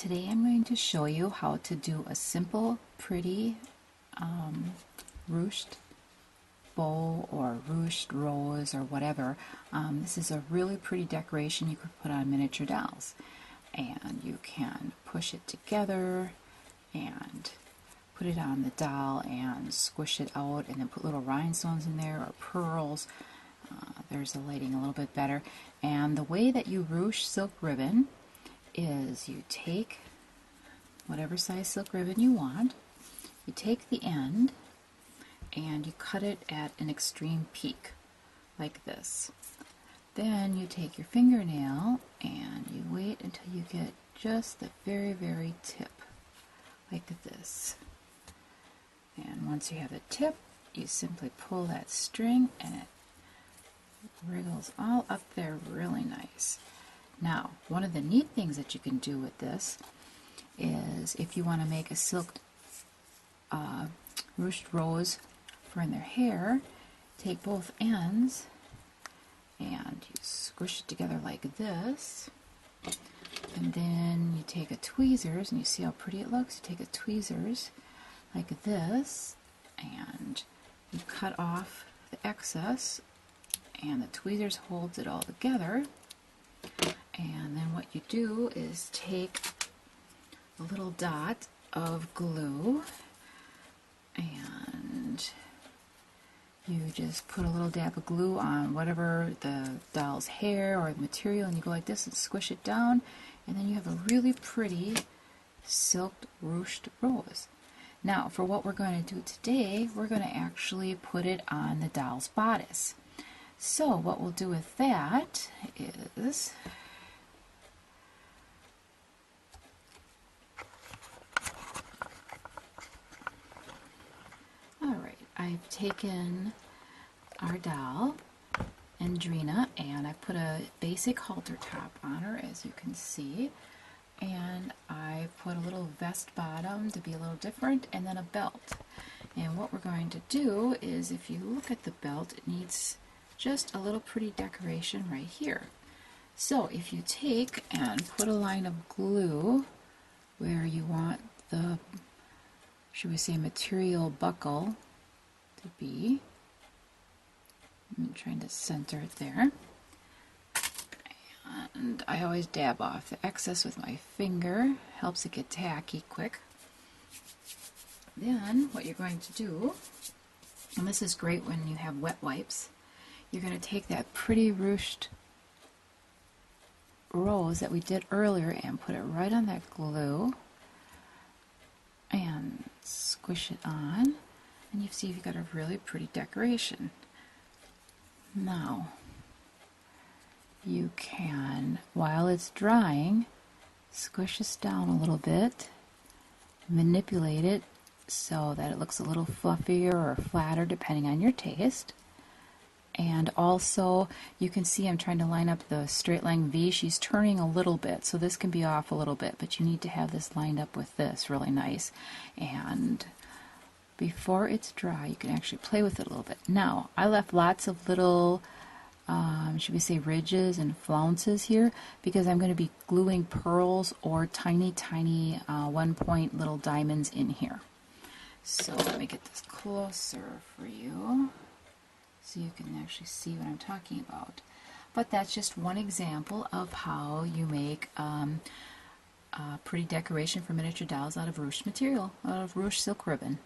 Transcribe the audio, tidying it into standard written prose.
Today I'm going to show you how to do a simple, pretty ruched bow or ruched rose or whatever. This is a really pretty decoration you could put on miniature dolls. And you can push it together and put it on the doll and squish it out and then put little rhinestones in there or pearls. There's the lighting a little bit better. And the way that you ruche silk ribbon is you take whatever size silk ribbon you want, you take the end and you cut it at an extreme peak like this. Then you take your fingernail and you wait until you get just the very, very tip like this. And once you have the tip, you simply pull that string and it wriggles all up there really nice. Now, one of the neat things that you can do with this is if you want to make a silk ruched rose for in their hair, take both ends and you squish it together like this, and then you take a tweezers, and you see how pretty it looks. You take a tweezers like this and you cut off the excess, and the tweezers holds it all together. And then what you do is take a little dot of glue and you just put a little dab of glue on whatever the doll's hair or the material, and you go like this and squish it down, and then you have a really pretty silk ruched rose. Now, for what we're going to do today, we're going to actually put it on the doll's bodice. So what we'll do with that is I've taken our doll, Andrina, and I put a basic halter top on her, as you can see, and I put a little vest bottom to be a little different, and then a belt. And what we're going to do is, if you look at the belt, it needs just a little pretty decoration right here. So if you take and put a line of glue where you want the, should we say, material buckle to be. I'm trying to center it there. And I always dab off the excess with my finger. Helps it get tacky quick. Then what you're going to do, and this is great when you have wet wipes, you're going to take that pretty ruched rose that we did earlier and put it right on that glue and squish it on. And you see you've got a really pretty decoration. Now, you can, while it's drying, squish this down a little bit, manipulate it so that it looks a little fluffier or flatter depending on your taste. And also, you can see I'm trying to line up the straight line V. She's turning a little bit, so this can be off a little bit, but you need to have this lined up with this really nice. And before it's dry, you can actually play with it a little bit. Now, I left lots of little, should we say, ridges and flounces here because I'm going to be gluing pearls or tiny, tiny one-point little diamonds in here. So let me get this closer for you so you can actually see what I'm talking about. But that's just one example of how you make a pretty decoration for miniature dolls out of ruched material, out of ruched silk ribbon.